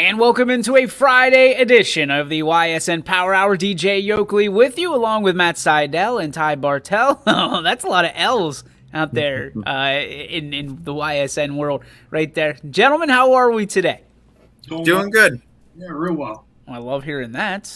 And welcome into a Friday edition of the Ysn Power Hour. DJ Yoakley with you, along with Matt Seidel and Ty Bartell. Oh, that's a lot of L's out there in the Ysn world right there. Gentlemen, how are we today? Doing good. Yeah, real well. I love hearing that.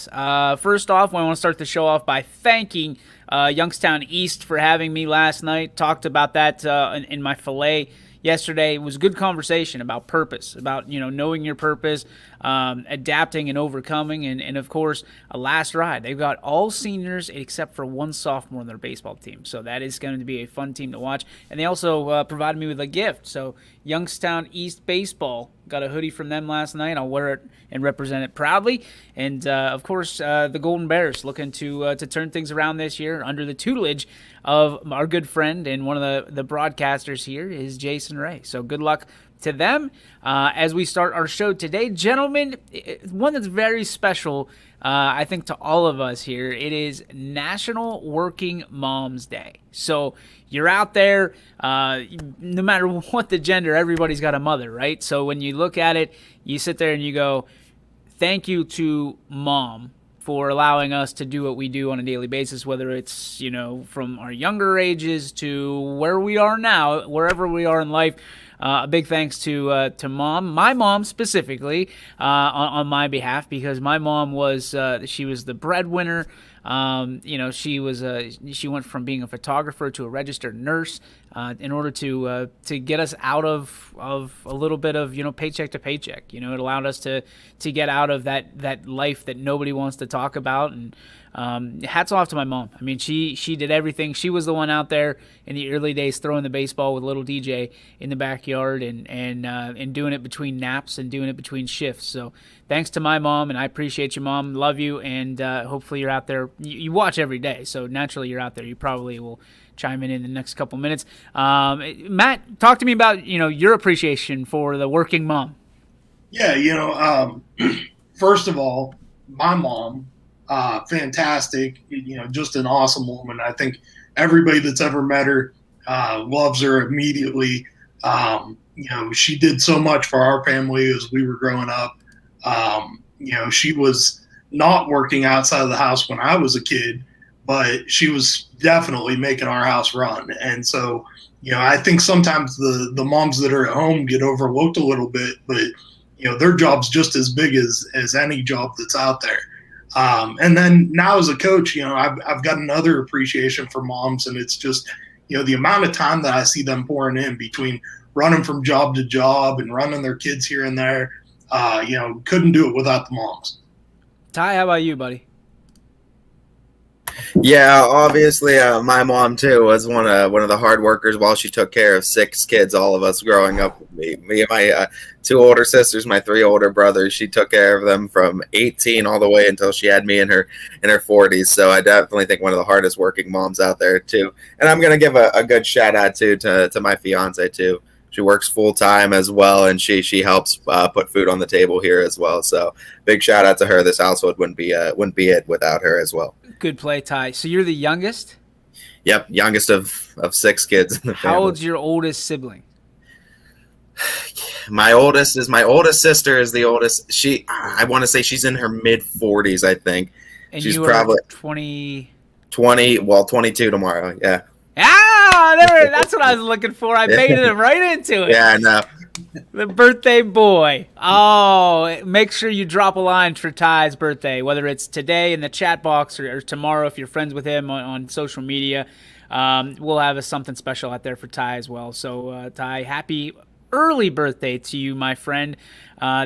First off, I want to start the show off by thanking Youngstown East for having me last night. Talked about that in my filet yesterday. It was a good conversation about purpose, about knowing your purpose, adapting and overcoming, and of course a last ride. They've got all seniors except for one sophomore on their baseball team, so that is going to be a fun team to watch. And they also provided me with a gift. So Youngstown East baseball got a hoodie from them last night. I'll wear it and represent it proudly. And of course the Golden Bears looking to turn things around this year under the tutelage of our good friend and one of the broadcasters here is Jason Ray. So good luck to them as we start our show today. Gentlemen, one that's very special, I think, to all of us here. It is National Working Moms Day. So you're out there, no matter what the gender, everybody's got a mother, right? So when you look at it, you sit there and you go, thank you to Mom for allowing us to do what we do on a daily basis, whether it's, from our younger ages to where we are now, wherever we are in life. A big thanks to Mom, my mom specifically, on my behalf, because my mom was she was the breadwinner. She went from being a photographer to a registered nurse in order to get us out of a little bit of paycheck to paycheck. It allowed us to get out of that life that nobody wants to talk about. And hats off to my mom. I mean, she did everything. She was the one out there in the early days throwing the baseball with little DJ in the backyard and doing it between naps and doing it between shifts. So thanks to my mom, and I appreciate you, Mom. Love you, and hopefully you're out there. You watch every day, so naturally you're out there. You probably will chime in the next couple minutes. Matt, talk to me about your appreciation for the working mom. Yeah, first of all, my mom, fantastic, just an awesome woman. I think everybody that's ever met her loves her immediately. She did so much for our family as we were growing up. She was not working outside of the house when I was a kid, but she was definitely making our house run. And so, I think sometimes the moms that are at home get overlooked a little bit, but their job's just as big as any job that's out there. And then now as a coach, I've got another appreciation for moms, and it's just, the amount of time that I see them pouring in between running from job to job and running their kids here and there. Couldn't do it without the moms. Ty, how about you, buddy? Yeah, obviously, my mom too was one of the hard workers while she took care of 6 kids, all of us growing up. Me and my 2 older sisters, my 3 older brothers. She took care of them from 18 all the way until she had me in her 40s. So I definitely think one of the hardest working moms out there too. And I'm gonna give a good shout out to my fiance too. She works full time as well, and she helps put food on the table here as well. So big shout out to her. This household wouldn't be it without her as well. Good play, Ty. So you're the youngest? Yep, youngest of 6 kids in the family. How old's your oldest sibling? My oldest sister is the oldest. I want to say she's in her mid 40s, I think. And she's you probably 22 tomorrow. Yeah. That's what I was looking for. I made it right into it. Yeah, I know. The birthday boy. Oh, make sure you drop a line for Ty's birthday, whether it's today in the chat box or tomorrow if you're friends with him on social media. We'll have something special out there for Ty as well. So, Ty, happy early birthday to you, my friend.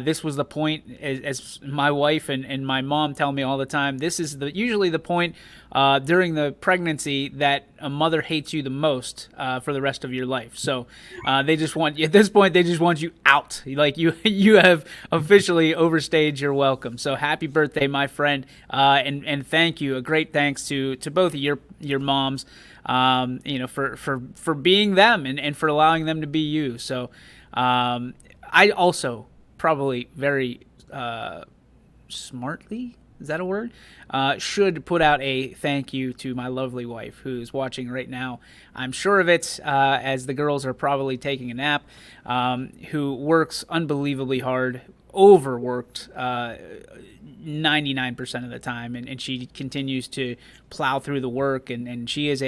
This was the point, as my wife and my mom tell me all the time, this is usually the point during the pregnancy that a mother hates you the most for the rest of your life. So they just want you, at this point, they just want you out. Like you have officially overstayed your welcome. So happy birthday, my friend, and thank you. A great thanks to both of your moms, for being them and for allowing them to be you. So I also probably very smartly, is that a word? Should put out a thank you to my lovely wife who's watching right now. I'm sure of it, as the girls are probably taking a nap, who works unbelievably hard overworked 99% of the time, and she continues to plow through the work, and she is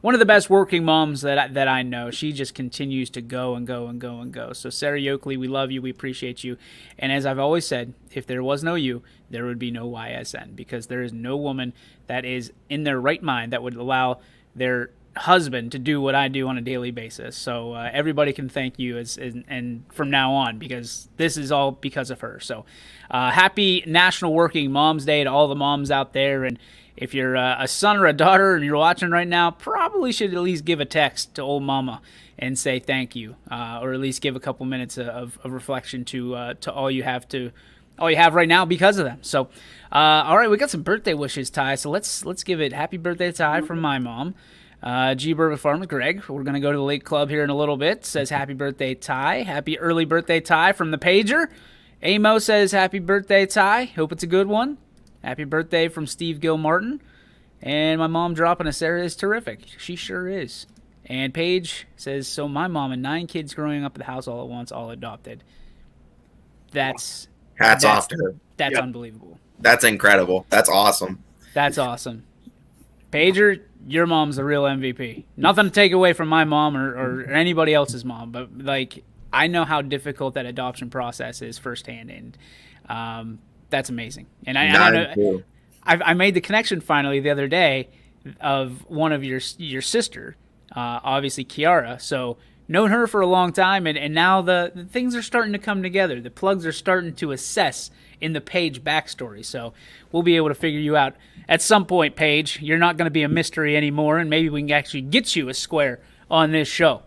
one of the best working moms that I know. She just continues to go and go and go and go. So Sarah Yoakley, we love you, we appreciate you, and as I've always said, if there was no you, there would be no YSN, because there is no woman that is in their right mind that would allow their husband to do what I do on a daily basis. So everybody can thank you and from now on, because this is all because of her. So happy National Working Moms Day to all the moms out there. And if you're a son or a daughter and you're watching right now, probably should at least give a text to old mama and say thank you, or at least give a couple minutes of reflection to all you have right now because of them. So all right, we got some birthday wishes, Ty. So let's give it happy birthday, Ty, from my mom. G. Bourbon Farms, Greg. We're going to go to the Lake Club here in a little bit. Says happy birthday, Ty. Happy early birthday, Ty, from the pager. Amo says happy birthday, Ty. Hope it's a good one. Happy birthday from Steve Gilmartin. And my mom dropping a Sarah is terrific. She sure is. And Paige says, so my mom and 9 kids growing up at the house all at once, all adopted. Hats off to her. That's unbelievable. That's incredible. That's awesome. That's awesome. Pager, your mom's the real MVP. Nothing to take away from my mom or anybody else's mom, but like I know how difficult that adoption process is firsthand, and that's amazing. And I made the connection finally the other day of one of your sister, obviously Kiara. So known her for a long time, and now the things are starting to come together. The plugs are starting to assess in the Paige backstory. So we'll be able to figure you out at some point, Paige. You're not going to be a mystery anymore, and maybe we can actually get you a square on this show.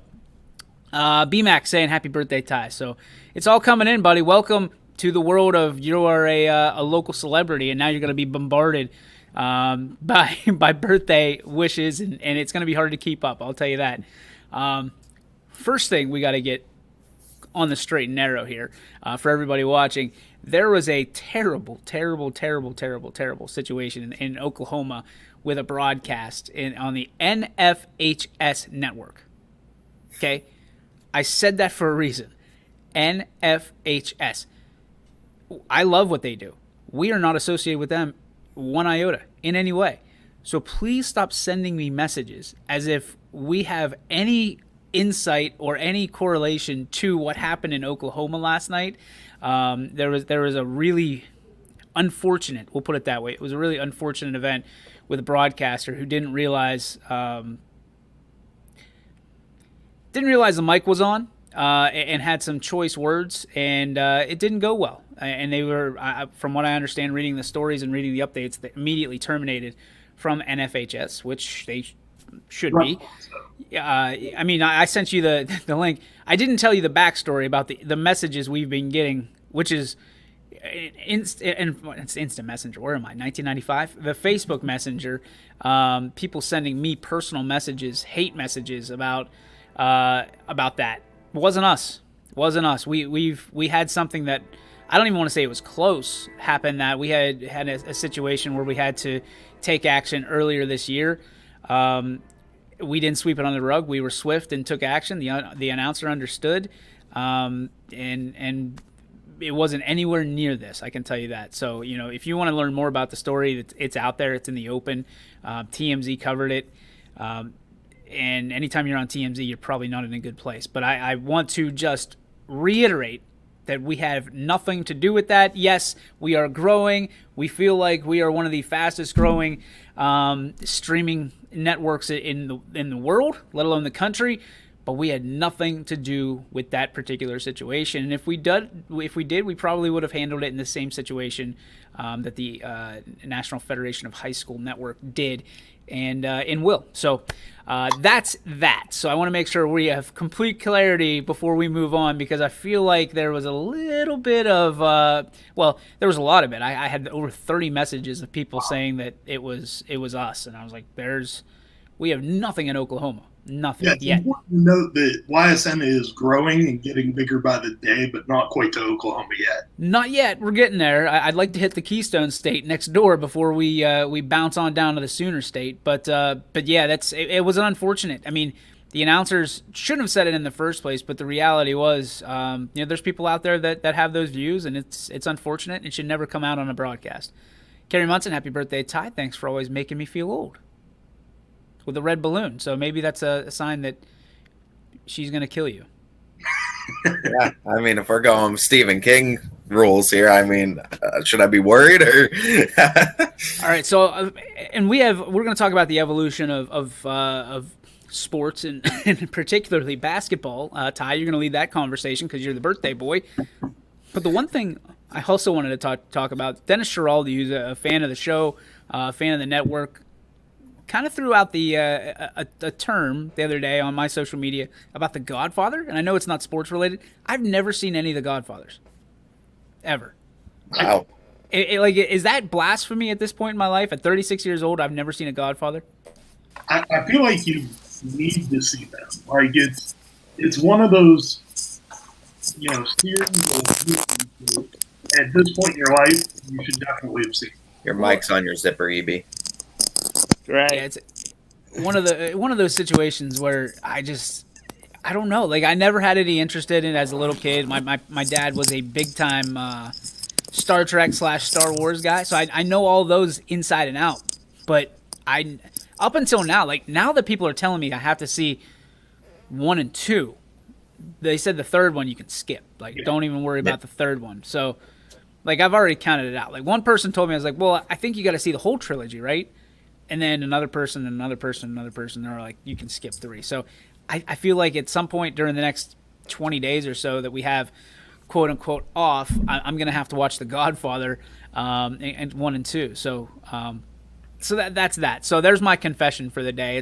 BMAC saying happy birthday, Ty. So it's all coming in, buddy. Welcome to the world of you are a local celebrity, and now you're going to be bombarded by birthday wishes, and it's going to be hard to keep up. I'll tell you that. First thing we got to get on the straight and narrow here for everybody watching. There was a terrible situation in Oklahoma with a broadcast on the NFHS network. Okay? I said that for a reason. NFHS. I love what they do. We are not associated with them one iota in any way. So please stop sending me messages as if we have any insight or any correlation to what happened in Oklahoma last night. There was a really unfortunate, we'll put it that way. It was a really unfortunate event with a broadcaster who didn't realize the mic was on and had some choice words, and it didn't go well. And they were, from what I understand, reading the stories and reading the updates, they immediately terminated from NFHS, which they should be. I mean, I sent you the link. I didn't tell you the backstory about the messages we've been getting, which is it's instant messenger. Where am I? 1995. The Facebook Messenger. People sending me personal messages, hate messages about that. It wasn't us. We had something that I don't even want to say it was close happen. That we had a situation where we had to take action earlier this year. We didn't sweep it under the rug. We were swift and took action. The announcer understood, and it wasn't anywhere near this. I can tell you that. So, if you want to learn more about the story, it's out there. It's in the open. TMZ covered it, and anytime you're on TMZ, you're probably not in a good place. But I want to just reiterate that we have nothing to do with that. Yes, we are growing. We feel like we are one of the fastest growing streaming networks in the world, let alone the country. But we had nothing to do with that particular situation. And if we did, we probably would have handled it in the same situation that the National Federation of High School Network did and will. So that's that. So I want to make sure we have complete clarity before we move on, because I feel like there was a little bit of, there was a lot of it. I had over 30 messages of people saying that it was us. And I was like, we have nothing in Oklahoma. Nothing yet. It's important to note that YSN is growing and getting bigger by the day, but not quite to Oklahoma yet. Not yet. We're getting there. I'd like to hit the Keystone State next door before we bounce on down to the Sooner State. But yeah, it was unfortunate. I mean, the announcers shouldn't have said it in the first place, but the reality was, there's people out there that have those views, and it's unfortunate. It should never come out on a broadcast. Carrie Munson, happy birthday, Ty. Thanks for always making me feel old. With a red balloon. So maybe that's a sign that she's going to kill you. Yeah, I mean, if we're going Stephen King rules here, I mean, should I be worried or? All right, so and we're going to talk about the evolution of sports and particularly basketball. Ty, you're going to lead that conversation because you're the birthday boy. But the one thing I also wanted to talk about, Dennis Schiraldi, who's a fan of the show, a fan of the network, kind of threw out a term the other day on my social media about The Godfather, and I know it's not sports related. I've never seen any of The Godfathers, ever. Wow. Is that blasphemy at this point in my life? At 36 years old, I've never seen a Godfather. I feel like you need to see them. Like it's one of those, series of at this point in your life, you should definitely have seen. Your mic's on your zipper, EB. Right. Yeah, it's one of those situations where I don't know. Like, I never had any interest in it as a little kid. My dad was a big time Star Trek / Star Wars guy, so I know all those inside and out. But up until now, like now that people are telling me I have to see 1 and 2, they said the third one you can skip. Like, don't even worry about the third one. So, like, I've already counted it out. Like, one person told me, I was like, well, I think you got to see the whole trilogy, right? And then another person, they're like, you can skip 3. So I feel like at some point during the next 20 days or so that we have, quote unquote, off, I'm going to have to watch The Godfather and 1 and 2. So that's that. So there's my confession for the day.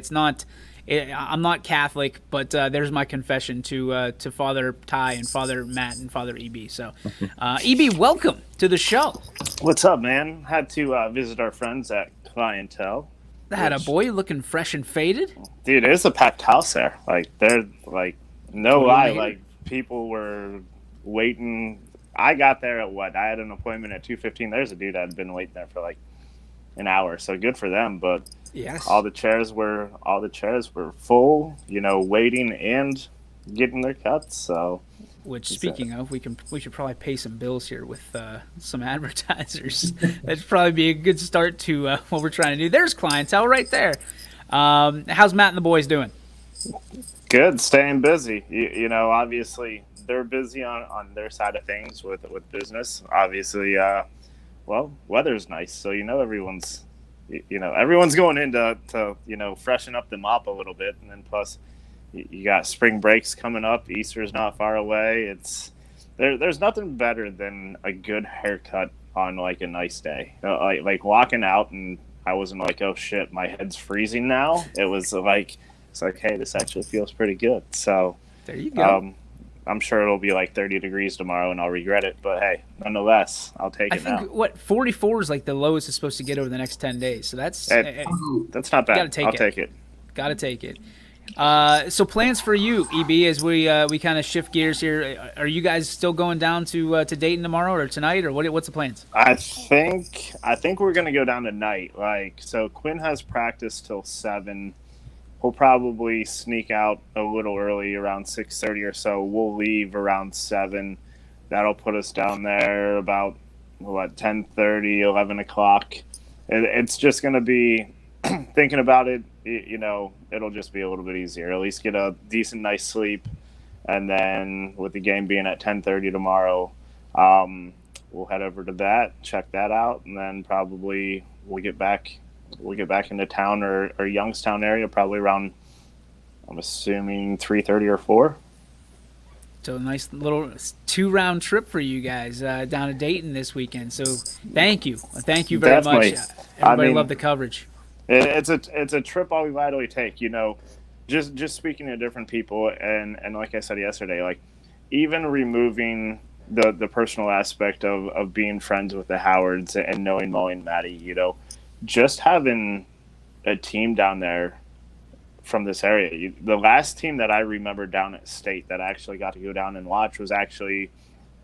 I'm not Catholic, but there's my confession to Father Ty and Father Matt and Father EB. So, EB, welcome to the show. What's up, man? Had to visit our friends at Clientele. Had a boy looking fresh and faded. Dude, it's a packed house there. Like, they're like, no lie, like people were waiting. I got there at what? I had an appointment at 2:15. There's a dude that had been waiting there for like an hour. So good for them, but. Yes. All the chairs were full, waiting and getting their cuts. So, which, speaking of, we should probably pay some bills here with some advertisers. That'd probably be a good start to what we're trying to do. There's Clientele right there. How's Matt and the boys doing? Good, staying busy. Obviously they're busy on their side of things with business. Obviously, weather's nice, so everyone's. Everyone's going in to freshen up the mop a little bit, and then plus you got spring breaks coming up. Easter's not far away. There's nothing better than a good haircut on like a nice day. Like walking out and I wasn't like, oh shit, my head's freezing now. It was like hey, this actually feels pretty good. So there you go. I'm sure it'll be like 30 degrees tomorrow and I'll regret it. But hey, nonetheless, I'll take it now. I think 44 is like the lowest it's supposed to get over the next 10 days. So that's not bad. I'll take it. Got to take it. So plans for you, EB, as we kind of shift gears here. Are you guys still going down to Dayton tomorrow or tonight, or what's the plans? I think we're going to go down tonight. Like, so Quinn has practice till 7. We'll probably sneak out a little early, around 6:30 or so. We'll leave around 7. That'll put us down there about 10:30, 11 o'clock. It's just going to be thinking about it. It'll just be a little bit easier. At least get a decent night's sleep, and then with the game being at 10:30 tomorrow, we'll head over to that, check that out, and then probably we'll get back into town or Youngstown area probably around, I'm assuming 3:30 or 4. So a nice little 2-round trip for you guys down to Dayton this weekend. So thank you very Definitely. much. Everybody loved the coverage. It's a trip I'll gladly take. Just speaking to different people, and like I said yesterday, like even removing the personal aspect of being friends with the Howards and knowing Molly and Maddie, just having a team down there from this area. The last team that I remember down at State that I actually got to go down and watch was actually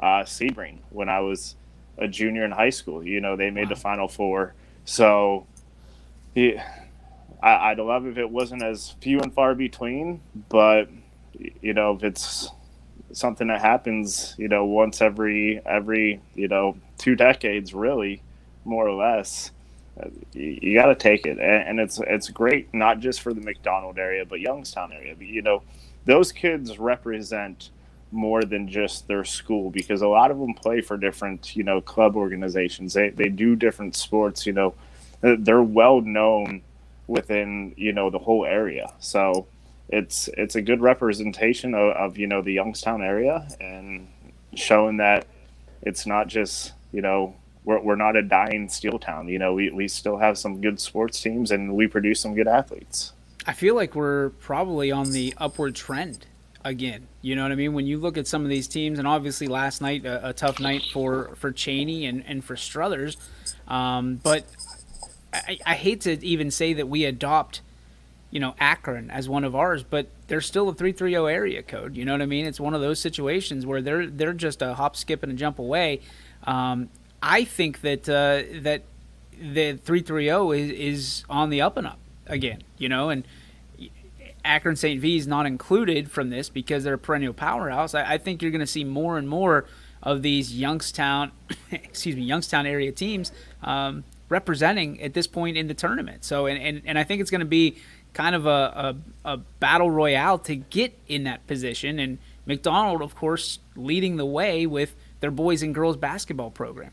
Sebring when I was a junior in high school. They made the Final Four. So I'd love if it wasn't as few and far between, but if it's something that happens, once every 2 decades, really, more or less, you got to take it. And it's great, not just for the McDonald area, but Youngstown area. Those kids represent more than just their school, because a lot of them play for different, club organizations. They do different sports, they're well known within, the whole area. So it's a good representation of the Youngstown area, and showing that it's not just, we're not a dying steel town. We still have some good sports teams, and we produce some good athletes. I feel like we're probably on the upward trend again. You know what I mean? When you look at some of these teams, and obviously last night, a tough night for Cheney and for Struthers. But I hate to even say that we adopt, Akron as one of ours, but they're still a 330 area code. You know what I mean? It's one of those situations where they're just a hop, skip, and a jump away. I think that that the 330 is on the up and up again, and Akron St. V is not included from this because they're a perennial powerhouse. I think you're going to see more and more of these Youngstown area teams representing at this point in the tournament. So, and I think it's going to be kind of a battle royale to get in that position. And McDonald, of course, leading the way with their boys and girls basketball program.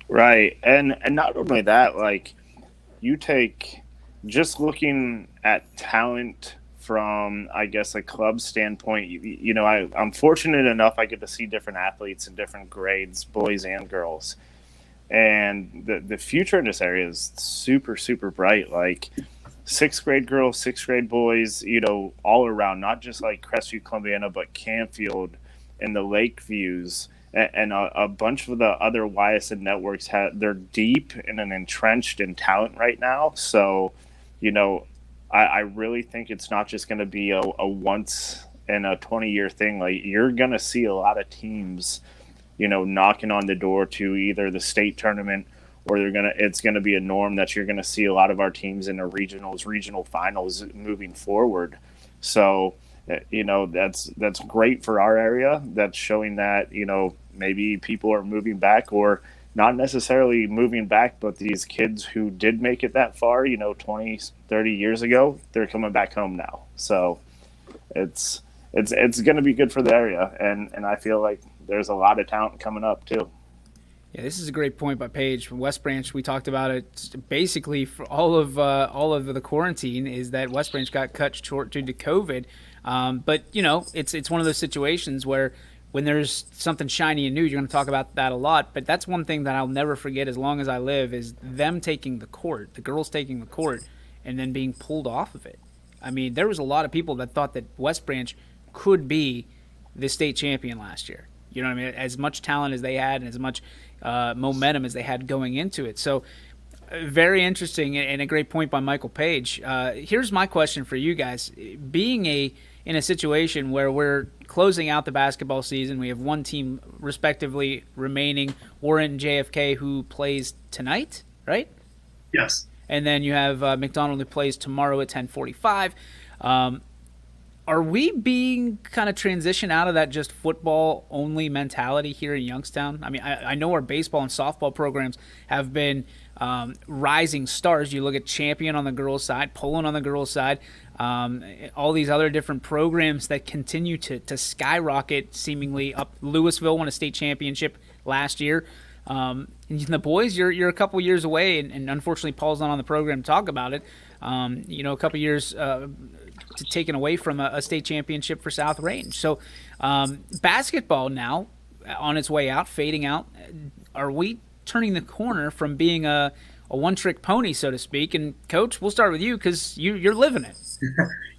Right. And not only that, like, you take just looking at talent from, I guess, a club standpoint, I'm fortunate enough I get to see different athletes in different grades, boys and girls. And the future in this area is super, super bright. Like, 6th grade girls, 6th grade boys, all around, not just like Crestview, Columbiana, but Canfield and the Lakeviews and a bunch of the other YSN networks. They're deep and entrenched in talent right now. So, I really think it's not just going to be a once in a 20-year thing. Like, you're going to see a lot of teams, knocking on the door to either the state tournament, or it's going to be a norm that you're going to see a lot of our teams in the regional finals moving forward. So, that's great for our area. That's showing that, maybe people are moving back, or not necessarily moving back, but these kids who did make it that far, 20, 30 years ago, they're coming back home now. So it's going to be good for the area. And I feel like there's a lot of talent coming up too. Yeah, this is a great point by Paige. From West Branch, we talked about it basically for all of the quarantine, is that West Branch got cut short due to COVID. But it's one of those situations where when there's something shiny and new, you're going to talk about that a lot. But that's one thing that I'll never forget as long as I live, is them taking the court, the girls taking the court, and then being pulled off of it. I mean, there was a lot of people that thought that West Branch could be the state champion last year. You know what I mean? As much talent as they had and as much momentum as they had going into it. So very interesting and a great point by Michael Page. Here's my question for you guys. Being in a situation where we're closing out the basketball season, we have one team respectively remaining, Warren and JFK, who plays tonight, right? Yes. And then you have McDonald, who plays tomorrow at 10:45. Are we being kind of transitioned out of that just football-only mentality here in Youngstown? I mean, I know our baseball and softball programs have been rising stars. You look at Champion on the girls' side, Poland on the girls' side, all these other different programs that continue to skyrocket seemingly up. Louisville won a state championship last year. And the boys, you're a couple years away, and unfortunately Paul's not on the program to talk about it. A couple years taken away from a state championship for South Range. So basketball now on its way out, fading out. Are we turning the corner from being a one-trick pony, so to speak? And Coach, we'll start with you because you're living it.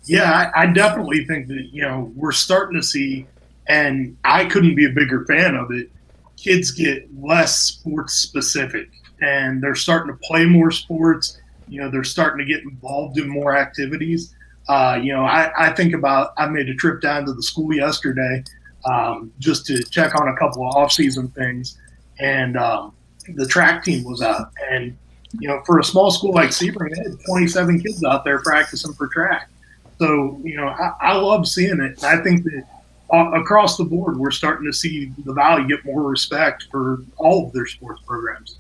Yeah, I definitely think that, we're starting to see, and I couldn't be a bigger fan of it, kids get less sports specific, and they're starting to play more sports. They're starting to get involved in more activities. I think about, I made a trip down to the school yesterday just to check on a couple of off-season things, and the track team was out, and for a small school like Sebring, they had 27 kids out there practicing for track. So, I love seeing it. I think that across the board, we're starting to see the Valley get more respect for all of their sports programs.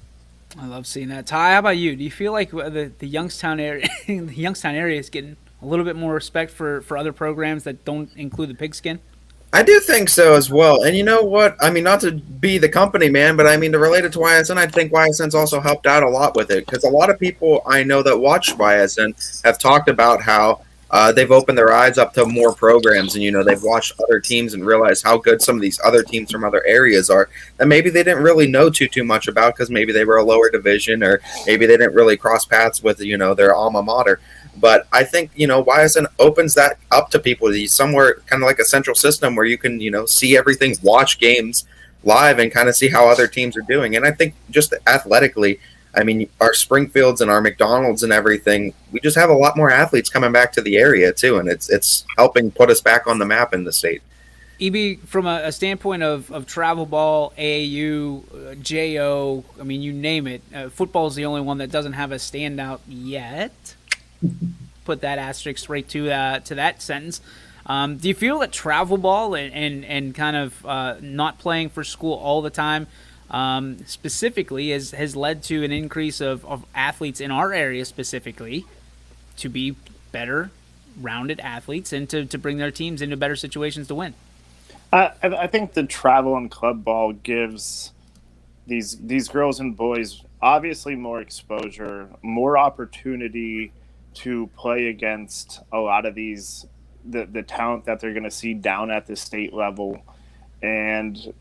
I love seeing that. Ty, how about you? Do you feel like the Youngstown area, the Youngstown area is getting a little bit more respect for other programs that don't include the pigskin? I do think so as well. And you know what? I mean, not to be the company man, but I mean, to relate it to YSN, I think YSN's also helped out a lot with it, because a lot of people I know that watch YSN have talked about how they've opened their eyes up to more programs, and they've watched other teams and realized how good some of these other teams from other areas are that maybe they didn't really know too much about, because maybe they were a lower division, or maybe they didn't really cross paths with their alma mater. But I think YSN opens that up to people. Somewhere kind of like a central system where you can see everything, watch games live, and kind of see how other teams are doing. And I think just athletically, I mean, our Springfields and our McDonald's and everything, we just have a lot more athletes coming back to the area too, and it's helping put us back on the map in the state. EB, from a standpoint of travel ball, AAU, JO, I mean, you name it, football is the only one that doesn't have a standout yet. Put that asterisk right to that sentence. Do you feel that travel ball and kind of not playing for school all the time specifically has led to an increase of athletes in our area specifically to be better rounded athletes and to bring their teams into better situations to win? I think the travel and club ball gives these girls and boys obviously more exposure, more opportunity to play against a lot of the talent that they're going to see down at the state level. And,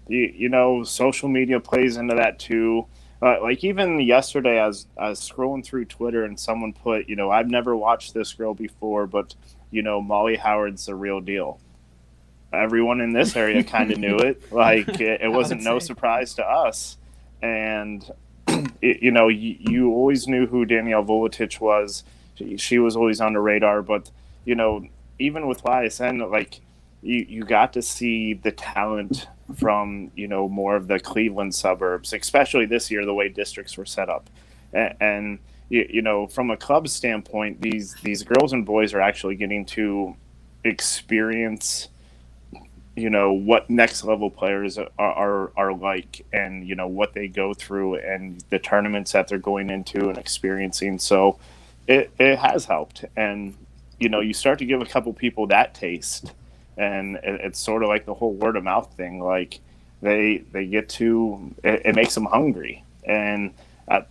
social media plays into that too. Like even yesterday, I was scrolling through Twitter and someone put, I've never watched this girl before, but, Molly Howard's the real deal. Everyone in this area kind of knew it. Like it wasn't no surprise to us. And, you always knew who Danielle Voletich was. She was always on the radar, but even with YSN, like you got to see the talent from more of the Cleveland suburbs, especially this year the way districts were set up, and from a club standpoint, these girls and boys are actually getting to experience what next level players are like, and what they go through, and the tournaments that they're going into and experiencing. So it has helped, and you start to give a couple people that taste, and it's sort of like the whole word of mouth thing. Like they get to it makes them hungry, and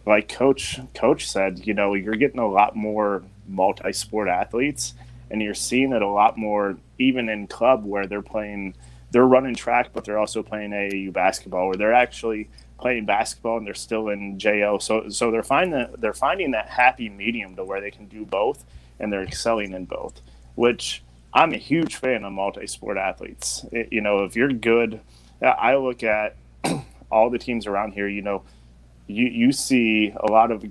like coach said, you're getting a lot more multi-sport athletes, and you're seeing it a lot more even in club where they're running track, but they're also playing AAU basketball, where they're actually playing basketball and they're still in JO. So they're finding that happy medium to where they can do both, and they're excelling in both, which I'm a huge fan of multi-sport athletes. If you're good, I look at all the teams around here, you see a lot of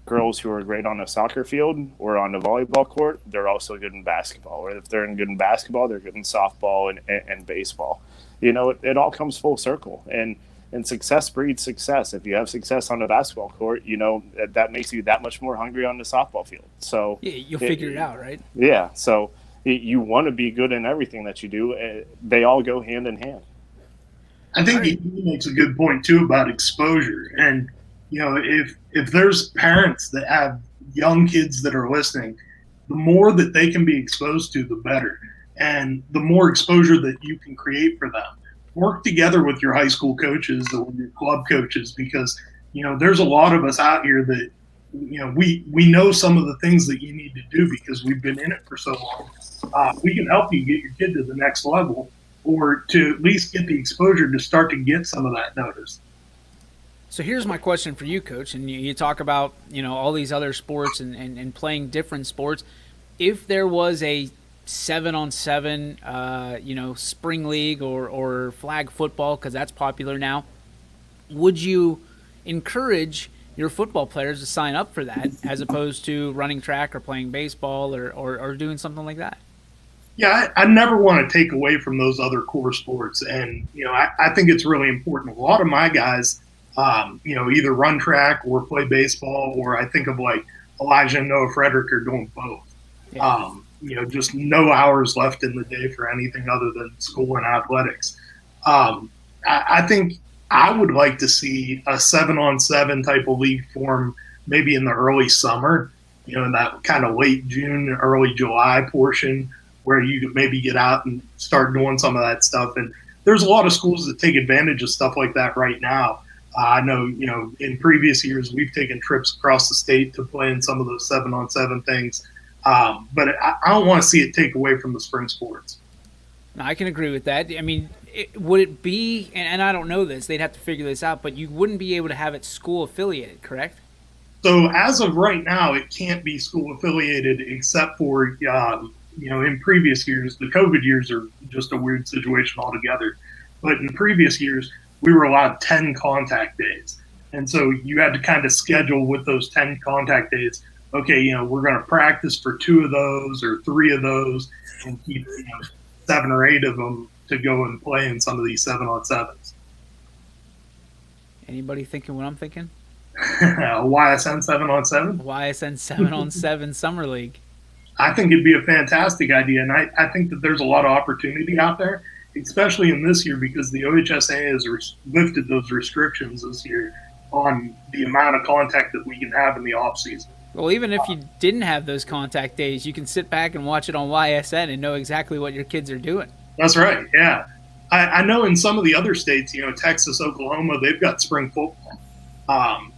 girls who are great on a soccer field or on a volleyball court. They're also good in basketball, or if they're good in basketball, they're good in softball and baseball. It all comes full circle, and success breeds success. If you have success on the basketball court, that makes you that much more hungry on the softball field. So yeah, you'll figure it out, right? Yeah. So you want to be good in everything that you do. They all go hand in hand. I think he makes a good point too about exposure. And if there's parents that have young kids that are listening, the more that they can be exposed to, the better. And the more exposure that you can create for them. Work together with your high school coaches or your club coaches, because there's a lot of us out here that we know some of the things that you need to do because we've been in it for so long. We can help you get your kid to the next level, or to at least get the exposure to start to get some of that notice. So here's my question for you, Coach. And you talk about all these other sports and playing different sports. If there was a 7-on-7, spring league or flag football, because that's popular now, would you encourage your football players to sign up for that as opposed to running track or playing baseball or doing something like that? Yeah, I never want to take away from those other core sports. And, I think it's really important. A lot of my guys either run track or play baseball, or I think of like Elijah and Noah Frederick are doing both. Yeah. Just no hours left in the day for anything other than school and athletics. I think I would like to see a 7-on-7 type of league form maybe in the early summer, in that kind of late June, early July portion where you could maybe get out and start doing some of that stuff. And there's a lot of schools that take advantage of stuff like that right now. I know, in previous years, we've taken trips across the state to play in some of those 7-on-7 things. But I don't want to see it take away from the spring sports. No, I can agree with that. I mean, would it be, and I don't know this, they'd have to figure this out, but you wouldn't be able to have it school affiliated, correct? So as of right now, it can't be school affiliated except for, in previous years, the COVID years are just a weird situation altogether. But in previous years, we were allowed 10 contact days. And so you had to kind of schedule with those 10 contact days. Okay, we're going to practice for 2 of those or 3 of those and keep 7 or 8 of them to go and play in some of these 7-on-7s. Anybody thinking what I'm thinking? YSN 7-on-7? YSN 7-on-7 Summer League. I think it'd be a fantastic idea, and I think that there's a lot of opportunity out there, especially in this year because the OHSA has lifted those restrictions this year on the amount of contact that we can have in the off season. Well, even if you didn't have those contact days, you can sit back and watch it on YSN and know exactly what your kids are doing. That's right, yeah. I know in some of the other states, Texas, Oklahoma, they've got spring football.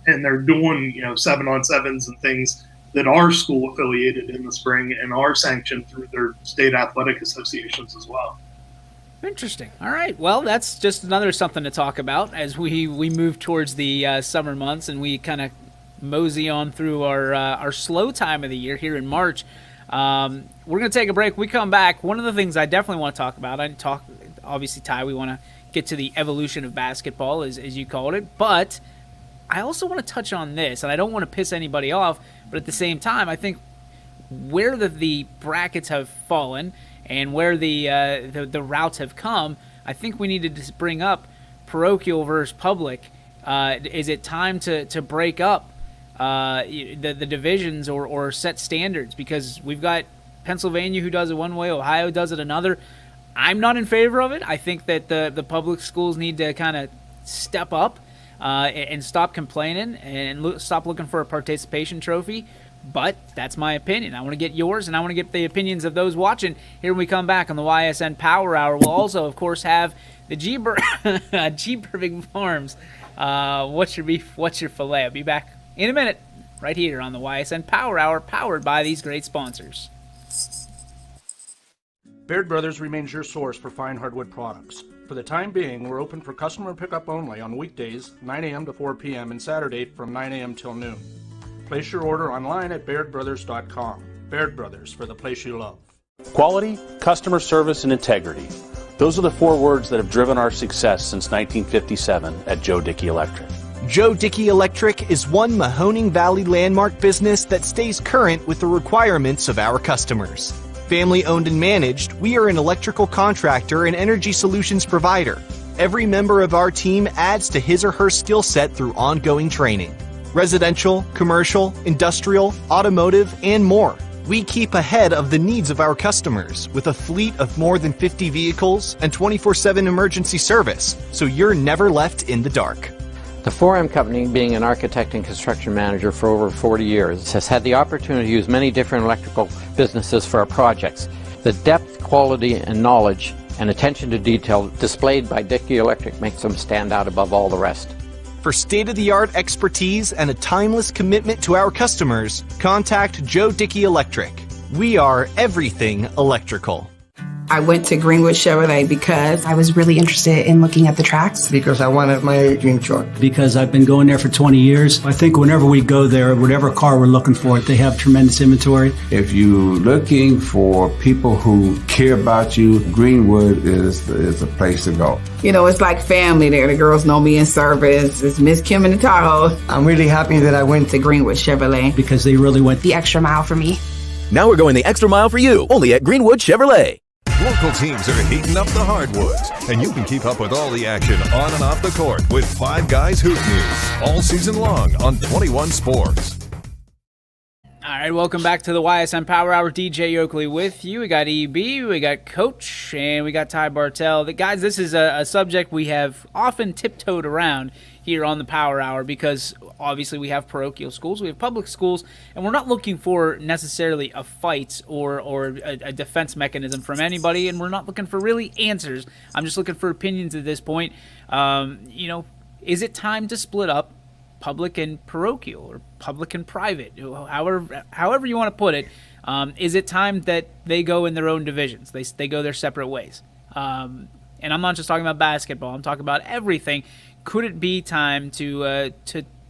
And they're doing, 7-on-7s and things that are school affiliated in the spring and are sanctioned through their state athletic associations as well. Interesting. All right. Well, that's just another something to talk about as we move towards the summer months and we kind of mosey on through our slow time of the year here in March. We're going to take a break. We come back. One of the things I definitely want to talk about, obviously, Ty, we want to get to the evolution of basketball, as you called it, but I also want to touch on this, and I don't want to piss anybody off, but at the same time, I think where the brackets have fallen and where the routes have come, I think we need to bring up parochial versus public. Is it time to break up the divisions or set standards? Because we've got Pennsylvania who does it one way, Ohio does it another. I'm not in favor of it. I think that the public schools need to kind of step up and stop complaining and stop looking for a participation trophy. But that's my opinion. I want to get yours, and I want to get the opinions of those watching here when we come back on the YSN Power Hour. We'll also, of course, have the G Perfect Farms. What's your beef? What's your filet? I'll be back in a minute right here on the YSN Power Hour, powered by these great sponsors. Baird Brothers remains your source for fine hardwood products. For the time being, we're open for customer pickup only on weekdays, 9 a.m. to 4 p.m., and Saturday from 9 a.m. till noon. Place your order online at BairdBrothers.com. Baird Brothers, for the place you love. Quality, customer service, and integrity. Those are the 4 words that have driven our success since 1957 at Joe Dickey Electric. Joe Dickey Electric is one Mahoning Valley landmark business that stays current with the requirements of our customers. Family owned and managed, we are an electrical contractor and energy solutions provider. Every member of our team adds to his or her skill set through ongoing training. Residential, commercial, industrial, automotive, and more. We keep ahead of the needs of our customers with a fleet of more than 50 vehicles and 24/7 emergency service, so you're never left in the dark. The 4M Company, being an architect and construction manager for over 40 years, has had the opportunity to use many different electrical businesses for our projects. The depth, quality, and knowledge and attention to detail displayed by Dickey Electric makes them stand out above all the rest. For state-of-the-art expertise and a timeless commitment to our customers, contact Joe Dickey Electric. We are everything electrical. I went to Greenwood Chevrolet because I was really interested in looking at the tracks. Because I wanted my dream truck. Because I've been going there for 20 years. I think whenever we go there, whatever car we're looking for, they have tremendous inventory. If you're looking for people who care about you, Greenwood is a place to go. You know, it's like family there. The girls know me in service. It's Miss Kim in the Tahoe. I'm really happy that I went to Greenwood Chevrolet. Because they really went the extra mile for me. Now we're going the extra mile for you, only at Greenwood Chevrolet. Local teams are heating up the hardwoods, and you can keep up with all the action on and off the court with Five Guys Hoop News all season long on 21 Sports. All right, welcome back to the Ysn Power Hour. DJ Oakley with you. We got EB, we got Coach, and we got Ty Bartell. Guys, this is a subject we have often tiptoed around here on the Power Hour because obviously we have parochial schools, we have public schools, and we're not looking for necessarily a fight or a defense mechanism from anybody, and we're not looking for really answers. I'm just looking for opinions at this point. Is it time to split up public and parochial, or public and private, however you want to put it? Is it time that they go in their own divisions? They go their separate ways. And I'm not just talking about basketball. I'm talking about everything. Could it be time to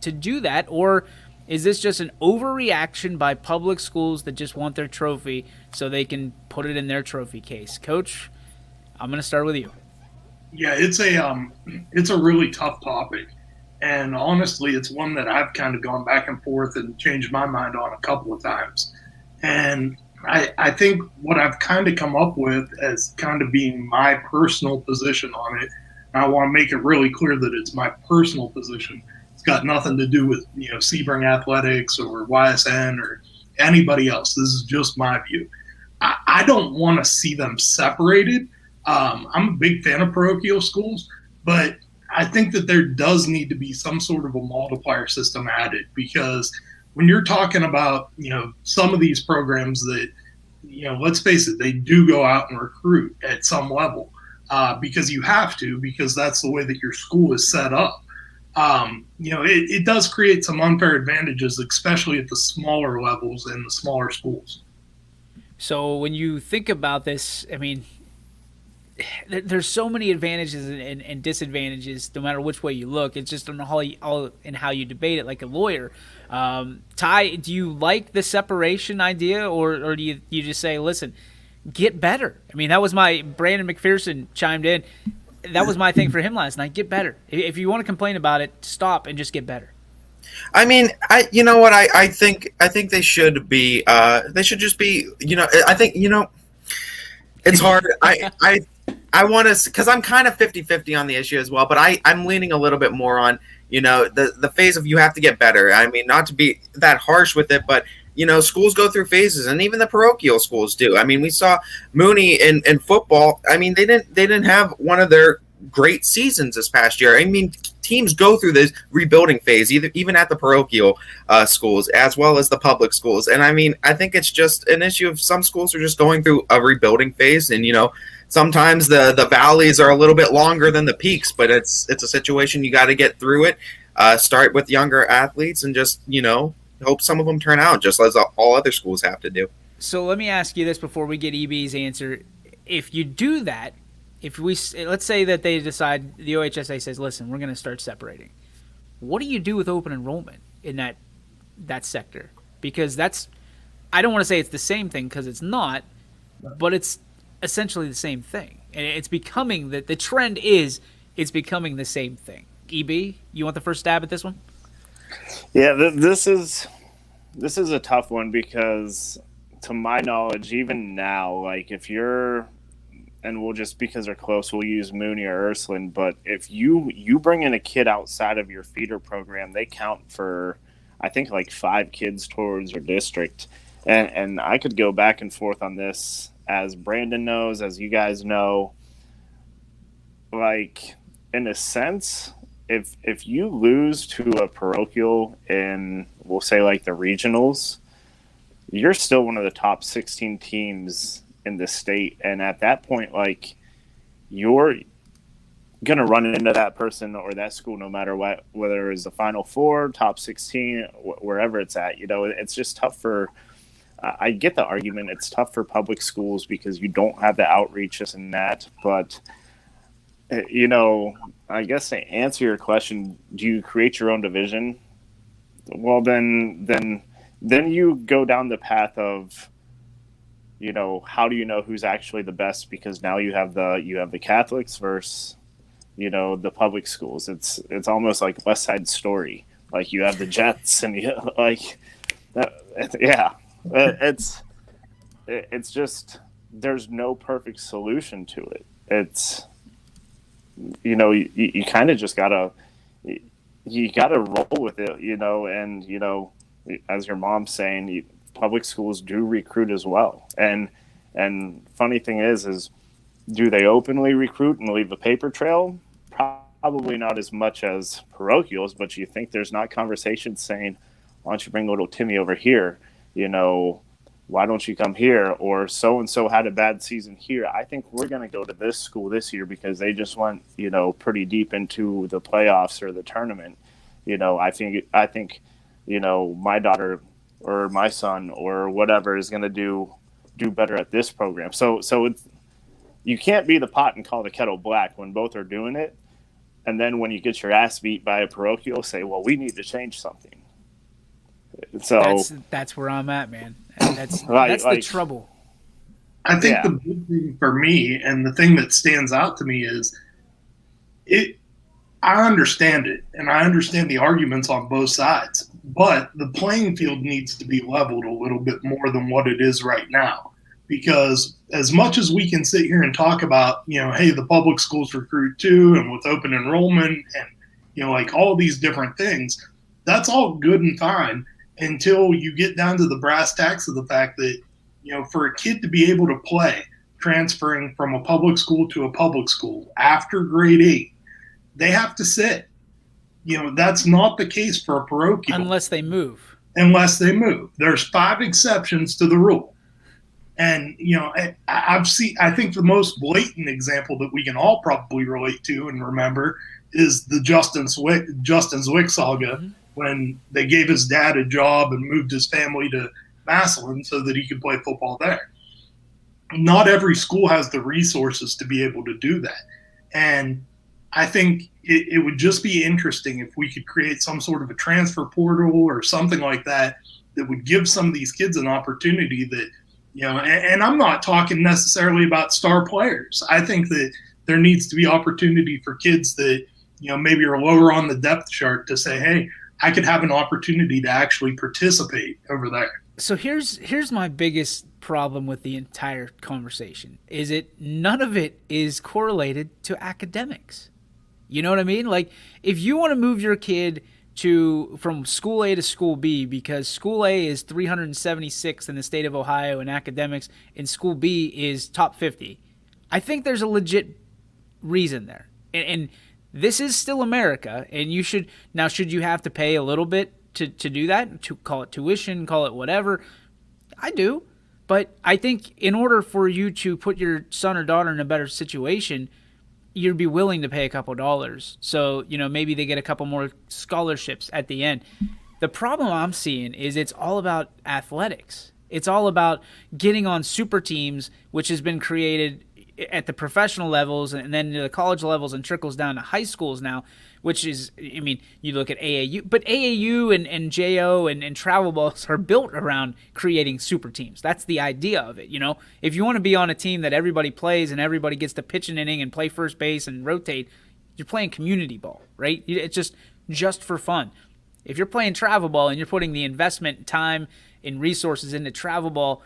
do that, or is this just an overreaction by public schools that just want their trophy so they can put it in their trophy case? Coach, I'm going to start with you. Yeah, it's a really tough topic. And honestly, it's one that I've kind of gone back and forth and changed my mind on a couple of times. And I think what I've kind of come up with as kind of being my personal position on it, and I want to make it really clear that it's my personal position. It's got nothing to do with, Sebring Athletics or YSN or anybody else. This is just my view. I don't want to see them separated. I'm a big fan of parochial schools, but I think that there does need to be some sort of a multiplier system added, because when you're talking about, some of these programs that, let's face it, they do go out and recruit at some level because you have to, because that's the way that your school is set up. It does create some unfair advantages, especially at the smaller levels and the smaller schools. So when you think about this, I mean, there's so many advantages and disadvantages no matter which way you look. It's just on how you debate it like a lawyer. Ty, do you like the separation idea, or do you just say, listen, get better? I mean, that was Brandon McPherson chimed in. That was my thing for him last night. Get better. If you want to complain about it, stop and just get better. I mean, I think they should be. They should just be. I think it's hard. I want to, because I'm kind of 50-50 on the issue as well, but I'm leaning a little bit more on, the phase of you have to get better. I mean, not to be that harsh with it, but, schools go through phases, and even the parochial schools do. I mean, we saw Mooney in football. I mean, they didn't have one of their great seasons this past year. I mean, teams go through this rebuilding phase, even at the parochial schools as well as the public schools. And I mean, I think it's just an issue of some schools are just going through a rebuilding phase, and sometimes the valleys are a little bit longer than the peaks, but it's a situation you got to get through it. Start with younger athletes and just hope some of them turn out, just as all other schools have to do. So let me ask you this before we get EB's answer: if you do that, let's say that they decide, the OHSA says, listen, we're going to start separating. What do you do with open enrollment in that sector? Because I don't want to say it's the same thing, because it's not, but it's essentially the same thing. And it's becoming, the trend is it's becoming the same thing. EB, you want the first stab at this one? Yeah, this is a tough one, because to my knowledge, even now, like if you're, and we'll just, because they're close, we'll use Mooney or Ursuline, but if you bring in a kid outside of your feeder program, they count for, I think, like 5 kids towards your district. And I could go back and forth on this, as Brandon knows, as you guys know. Like, in a sense, if you lose to a parochial in, we'll say, like the regionals, you're still one of the top 16 teams in the state, and at that point, like, you're gonna run into that person or that school no matter what, whether it's the Final Four, top 16, wherever it's at. It's just tough for. I get the argument. It's tough for public schools because you don't have the outreaches and that. But I guess to answer your question, do you create your own division? Well, then you go down the path of, how do you know who's actually the best? Because now you have the Catholics versus, the public schools. It's almost like West Side Story. Like, you have the Jets and it's just, there's no perfect solution to it. It's, you kind of just gotta roll with it, and as your mom's saying, public schools do recruit as well. And funny thing is do they openly recruit and leave a paper trail? Probably not as much as parochials, but you think there's not conversations saying, why don't you bring little Timmy over here? Why don't you come here? Or so-and-so had a bad season here. I think we're going to go to this school this year because they just went, pretty deep into the playoffs or the tournament. I think, my daughter or my son or whatever is going to do better at this program. So it's, you can't be the pot and call the kettle black when both are doing it. And then when you get your ass beat by a parochial, say, well, we need to change something. So that's where I'm at, man. That's the trouble. I think the big thing for me, and the thing that stands out to me, is I understand it, and I understand the arguments on both sides, but the playing field needs to be leveled a little bit more than what it is right now. Because as much as we can sit here and talk about, hey, the public schools recruit too, and with open enrollment and, like all these different things, that's all good and fine until you get down to the brass tacks of the fact that, for a kid to be able to play transferring from a public school to a public school after grade 8, they have to sit. That's not the case for a parochial. Unless they move. There's 5 exceptions to the rule. And, I think the most blatant example that we can all probably relate to and remember is the Justin Zwick saga, when they gave his dad a job and moved his family to Massillon so that he could play football there. Not every school has the resources to be able to do that. And I think it would just be interesting if we could create some sort of a transfer portal or something like that would give some of these kids an opportunity that, and I'm not talking necessarily about star players. I think that there needs to be opportunity for kids that, maybe are lower on the depth chart to say, hey, I could have an opportunity to actually participate over there. So here's my biggest problem with the entire conversation is none of it is correlated to academics. You know what I mean? Like, if you want to move your kid from school A to school B because school A is 376 in the state of Ohio in academics and school B is top 50, I think there's a legit reason there. And this is still America, and should you have to pay a little bit to do that, to call it tuition, call it whatever? I do. But I think in order for you to put your son or daughter in a better situation, you'd be willing to pay a couple dollars. So, maybe they get a couple more scholarships at the end. The problem I'm seeing is it's all about athletics. It's all about getting on super teams, which has been created at the professional levels and then to the college levels and trickles down to high schools now, which is, you look at AAU, but AAU and JO and travel balls are built around creating super teams. That's the idea of it. If you want to be on a team that everybody plays and everybody gets to pitch an inning and play first base and rotate, you're playing community ball, right? It's just for fun. If you're playing travel ball and you're putting the investment, time, and resources into travel ball,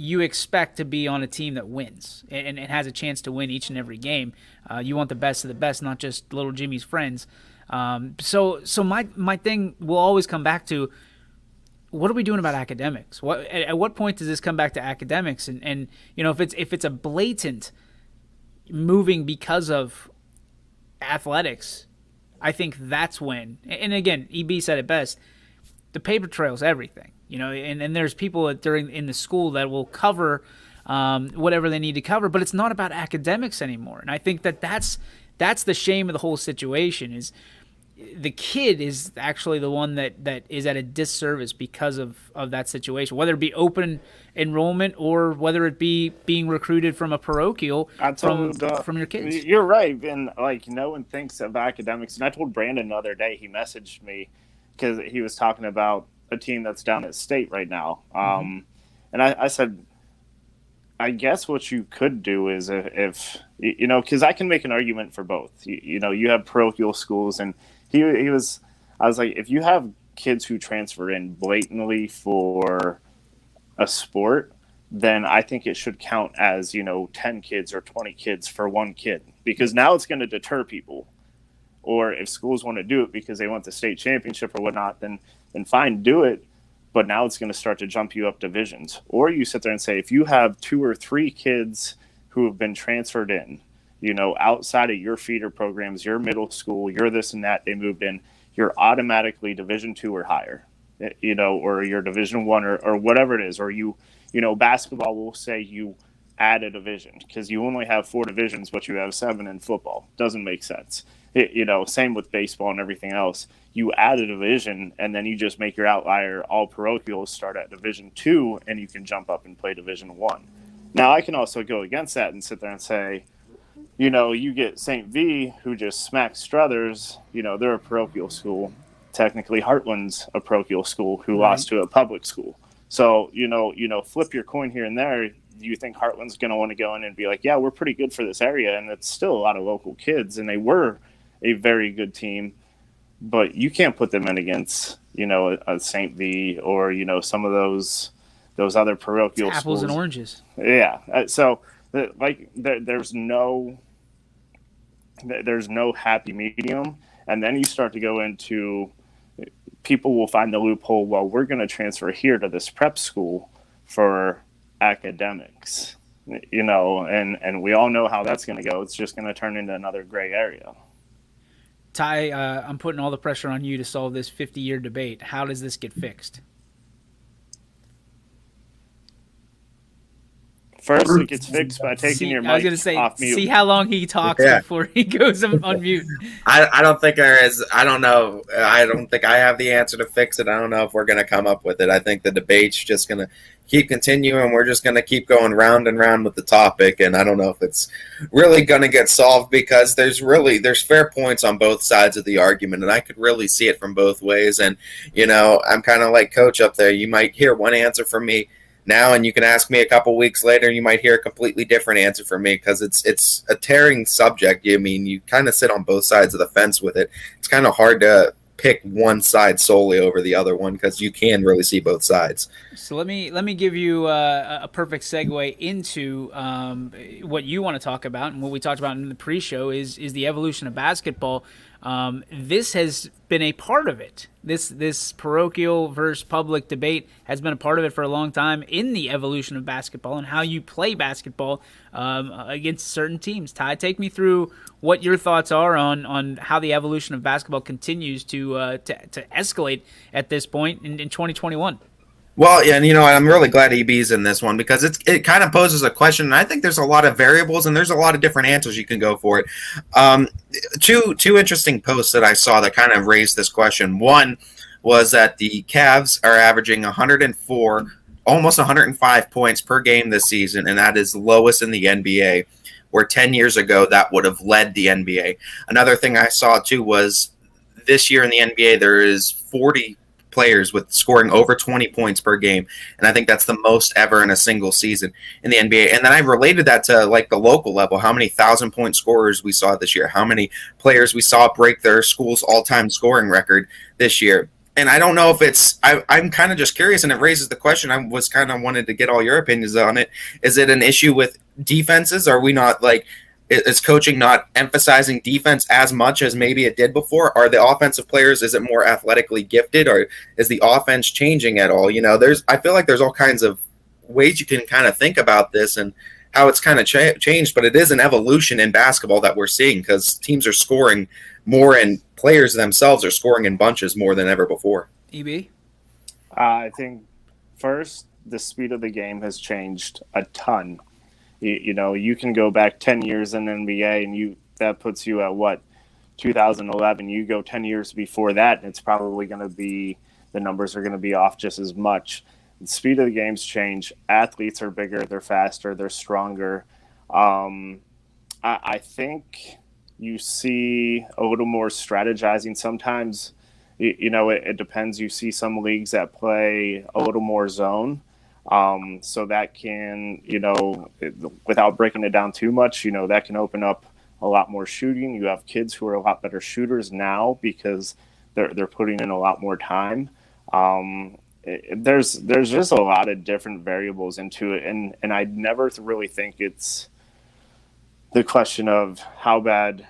you expect to be on a team that wins and has a chance to win each and every game. You want the best of the best, not just little Jimmy's friends. So my thing will always come back to, what are we doing about academics? At what point does this come back to academics? And if it's a blatant moving because of athletics, I think that's when. And again, EB said it best. The paper trail is everything. And there's people in the school that will cover whatever they need to cover, but it's not about academics anymore. And I think that's the shame of the whole situation is the kid is actually the one that is at a disservice because of that situation, whether it be open enrollment or whether it be being recruited from a parochial from your kids. You're right. And no one thinks of academics. And I told Brandon the other day, he messaged me because he was talking about a team that's down at state right now. And I said, I guess what you could do is if because I can make an argument for both. You have parochial schools, and I was like, if you have kids who transfer in blatantly for a sport, then I think it should count as, 10 kids or 20 kids for one kid, because now it's going to deter people. Or if schools want to do it because they want the state championship or whatnot, then fine, do it. But now it's going to start to jump you up divisions. Or you sit there and say, if you have 2 or 3 kids who have been transferred in, outside of your feeder programs, your middle school, your this and that, they moved in, you're automatically Division 2 or higher, or you're Division 1 or whatever it is. Or basketball will say you add a division because you only have 4 divisions, but you have 7 in football. Doesn't make sense. Same with baseball and everything else. You add a division, and then you just make your outlier all parochials start at Division 2, and you can jump up and play Division 1. Now, I can also go against that and sit there and say, you get St. V, who just smacks Struthers. They're a parochial school. Technically, Heartland's a parochial school who lost to a public school. So, flip your coin here and there. Do you think Heartland's going to want to go in and be like, yeah, we're pretty good for this area, and it's still a lot of local kids, and they were a very good team, but you can't put them in against, a St. V or, some of those other parochial schools. Apples and oranges. Yeah. So, there's no happy medium, and then you start to go into people will find the loophole. Well, we're going to transfer here to this prep school for academics, and we all know how that's going to go. It's just going to turn into another gray area. Ty, I'm putting all the pressure on you to solve this 50-year debate. How does this get fixed? First, it gets fixed by taking your mic off mute. See how long he talks before he goes on mute. I don't think there is. I don't know. I don't think I have the answer to fix it. I don't know if we're going to come up with it. I think the debate's just going to keep continuing. We're just going to keep going round and round with the topic, and I don't know if it's really going to get solved because there's fair points on both sides of the argument, and I could really see it from both ways. And, I'm kind of like Coach up there. You might hear one answer from me now, and you can ask me a couple weeks later, and you might hear a completely different answer from me because it's a tearing subject. I mean, you kind of sit on both sides of the fence with it. It's kind of hard to pick one side solely over the other one because you can really see both sides. So let me give you a perfect segue into what you want to talk about, and what we talked about in the pre-show is the evolution of basketball. This has been a part of it. This parochial versus public debate has been a part of it for a long time in the evolution of basketball and how you play basketball against certain teams. Ty, take me through what your thoughts are on how the evolution of basketball continues to escalate at this point in 2021. Well, yeah, and I'm really glad EB's in this one because it kind of poses a question, and I think there's a lot of variables and there's a lot of different answers you can go for it. Two interesting posts that I saw that kind of raised this question. One was that the Cavs are averaging 104, almost 105 points per game this season, and that is lowest in the NBA, where 10 years ago that would have led the NBA. Another thing I saw, too, was this year in the NBA there is 40 players with scoring over 20 points per game, and I think that's the most ever in a single season in the NBA. And then I related that to like the local level, how many 1,000-point scorers we saw this year, how many players we saw break their school's all-time scoring record this year. And I don't know if it's I'm kind of just curious, and it raises the question. I was kind of wanted to get all your opinions on it. Is it an issue with defenses? Are we not is coaching not emphasizing defense as much as maybe it did before? Are the offensive players, is it more athletically gifted, or is the offense changing at all? I feel like there's all kinds of ways you can kind of think about this and how it's kind of changed, but it is an evolution in basketball that we're seeing because teams are scoring more and players themselves are scoring in bunches more than ever before. EB? I think first, the speed of the game has changed a ton. You can go back 10 years in the NBA and that puts you at 2011. You go 10 years before that, and it's probably going to be, the numbers are going to be off just as much. The speed of the game's changed. Athletes are bigger, they're faster, they're stronger. I think you see a little more strategizing sometimes. It depends. You see some leagues that play a little more zone. So that can, without breaking it down too much, that can open up a lot more shooting. You have kids who are a lot better shooters now because they're putting in a lot more time. there's just a lot of different variables into it, and I never really think it's the question of how bad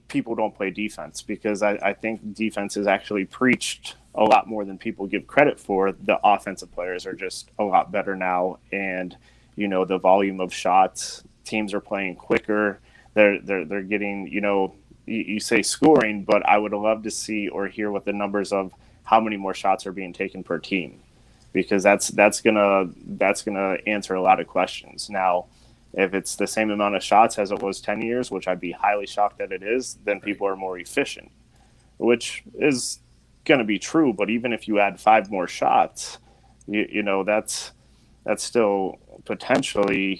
people don't play defense, because I think defense is actually preached a lot more than people give credit for. The offensive players are just a lot better now, and the volume of shots, teams are playing quicker. They're getting, you say scoring, but I would love to see or hear what the numbers of how many more shots are being taken per team, because that's gonna answer a lot of questions. Now, if it's the same amount of shots as it was 10 years, which I'd be highly shocked that it is, then people are more efficient, which is going to be true. But even if you add 5 more shots, that's still potentially,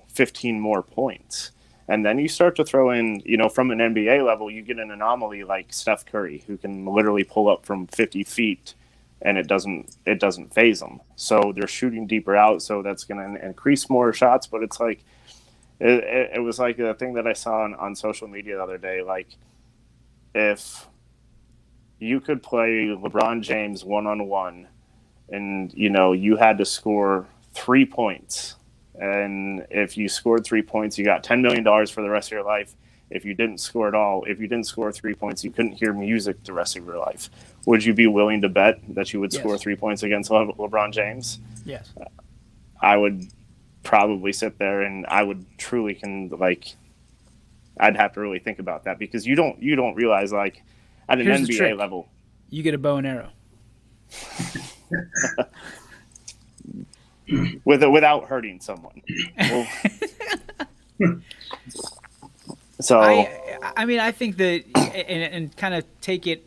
15 more points. And then you start to throw in, from an NBA level, you get an anomaly like Steph Curry, who can literally pull up from 50 feet and it doesn't phase them. So they're shooting deeper out. So that's going to increase more shots. But it's like, it was like a thing that I saw on social media the other day. Like, if you could play LeBron James 1-on-1 and, you had to score 3 points, and if you scored 3 points, you got $10 million for the rest of your life. If you didn't score at all, if you didn't score 3 points, you couldn't hear music the rest of your life. Would you be willing to bet that you would score 3 points against LeBron James? Yes. I would probably sit there and I would truly I'd have to really think about that, because you don't realize, like, at an Here's the NBA trick. level, You get a bow and arrow. without hurting someone. So I mean, I think that, and kind of take it,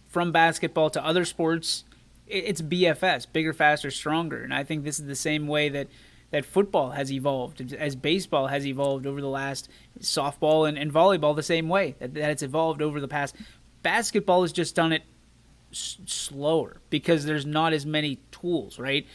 from basketball to other sports, it's BFS, bigger, faster, stronger. And I think this is the same way that football has evolved, as baseball has evolved over the last, softball and volleyball the same way that it's evolved over the past. Basketball has just done it slower because there's not as many tools, right?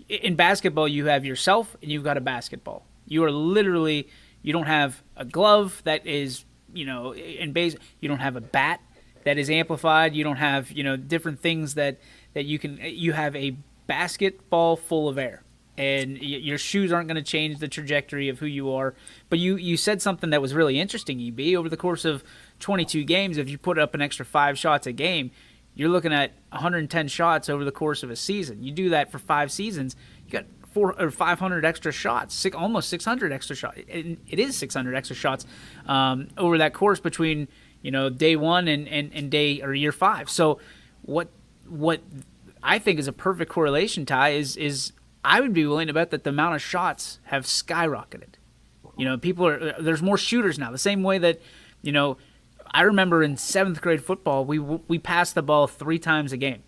In basketball, you have yourself and you've got a basketball. You are literally, you don't have a glove that is, in base, you don't have a bat that is amplified. You don't have, different things that you have a basketball full of air, and your shoes aren't going to change the trajectory of who you are. But you said something that was really interesting, EB. Over the course of 22 games, if you put up an extra 5 shots a game, you're looking at 110 shots over the course of a season. You do that for 5 seasons, you got 400 or 500 extra shots, almost 600 extra shots. It is 600 extra shots over that course between day 1 and day or year 5. So what I think is a perfect correlation, Ty, is I would be willing to bet that the amount of shots have skyrocketed. There's more shooters now. The same way that I remember in 7th grade football, we passed the ball 3 times a game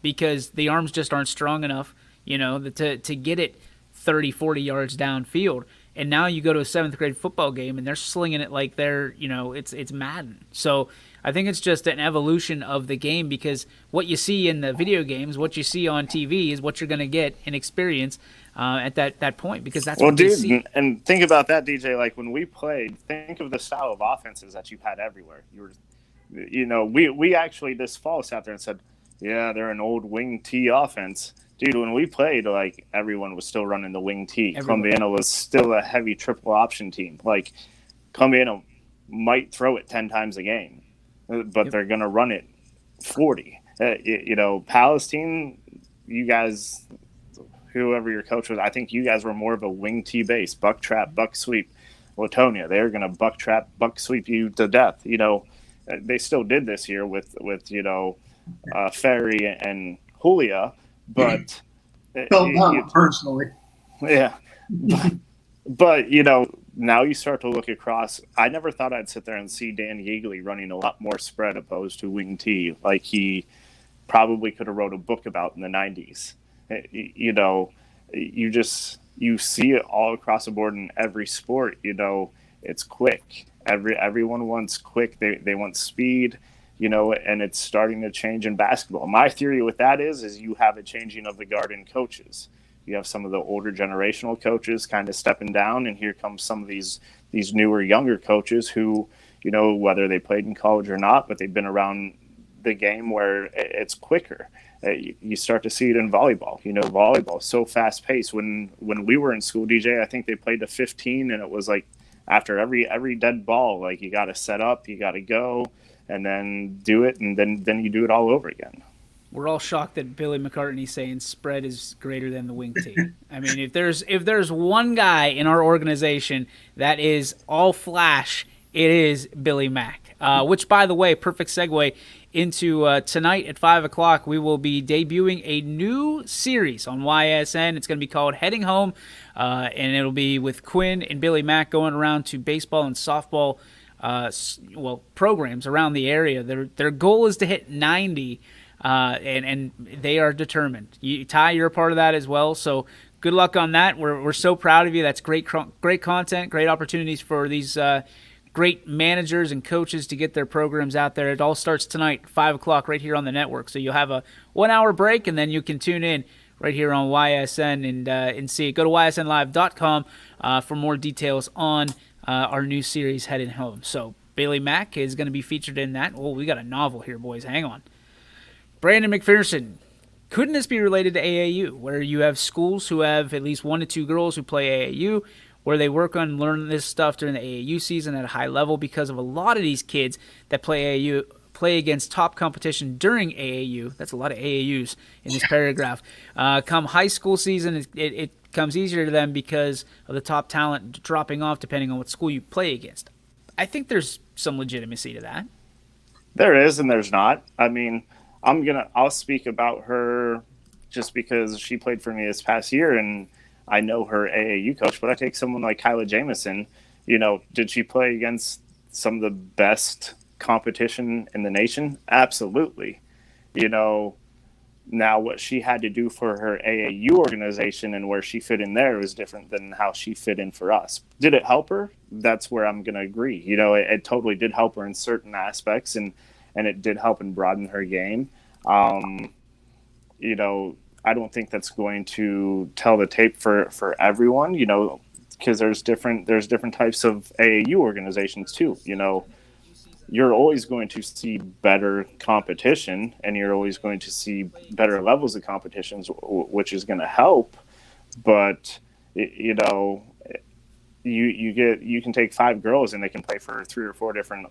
because the arms just aren't strong enough, to get it 30, 40 yards downfield. And now you go to a 7th grade football game and they're slinging it like they're, it's Madden. So I think it's just an evolution of the game, because what you see in the video games, what you see on TV is what you're going to get and experience at that point, because that's what they see. And think about that, DJ. Like, when we played, think of the style of offenses that you had everywhere. We actually this fall sat there and said, yeah, they're an old wing T offense. Dude, when we played, like, everyone was still running the wing T. Columbiana was still a heavy triple option team. Like, Columbiana might throw it 10 times a game, but they're going to run it 40. Palestine, you guys, whoever your coach was, I think you guys were more of a wing T base, buck trap, buck sweep. Latonia, they're going to buck trap, buck sweep you to death. They still did this year with Ferry and Julia. But personally, yeah. But now you start to look across. I never thought I'd sit there and see Dan Yeagley running a lot more spread opposed to wing T, like he probably could have wrote a book about in the 90s. You see it all across the board in every sport. It's quick. Everyone wants quick. They want speed. And it's starting to change in basketball. My theory with that is you have a changing of the guard in coaches. You have some of the older generational coaches kind of stepping down, and here comes some of these newer, younger coaches who, whether they played in college or not, but they've been around the game where it's quicker. You start to see it in volleyball. Volleyball is so fast paced. When we were in school, DJ, I think they played to 15, and it was like after every dead ball, like you got to set up, you got to go, and then do it, and then you do it all over again. We're all shocked that Billy McCartney's saying spread is greater than the wing tee. I mean, if there's one guy in our organization that is all flash, it is Billy Mack. Which, by the way, perfect segue into tonight at 5 o'clock. We will be debuting a new series on YSN. It's going to be called Heading Home, and it'll be with Quinn and Billy Mack going around to baseball and softball programs around the area. Their goal is to hit 90. And they are determined. Ty, you're a part of that as well. So good luck on that. We're so proud of you. That's great content, great opportunities for these great managers and coaches to get their programs out there. It all starts tonight, 5 o'clock, right here on the network. So you'll have a 1 hour break, and then you can tune in right here on YSN and see it. Go to ysnlive.com for more details on our new series, Heading Home. So Billy Mack is going to be featured in that. Oh, we got a novel here, boys. Hang on. Brandon McPherson, couldn't this be related to AAU, where you have schools who have at least 1 to 2 girls who play AAU, where they work on learning this stuff during the AAU season at a high level, because of a lot of these kids that play AAU play against top competition during AAU. That's a lot of AAUs in this paragraph. Come high school season, it comes easier to them because of the top talent dropping off depending on what school you play against. I think there's some legitimacy to that. There is and there's not. I mean, I'll speak about her just because she played for me this past year and I know her AAU coach, but I take someone like Kyla Jamison. Did she play against some of the best competition in the nation? Absolutely. Now what she had to do for her AAU organization and where she fit in there was different than how she fit in for us. Did it help her? That's where I'm going to agree. It totally did help her in certain aspects, and it did help and broaden her game. I don't think that's going to tell the tape for everyone, because there's different types of AAU organizations too. You're always going to see better competition, and you're always going to see better levels of competitions, which is going to help. But you can take 5 girls and they can play for 3 or 4 different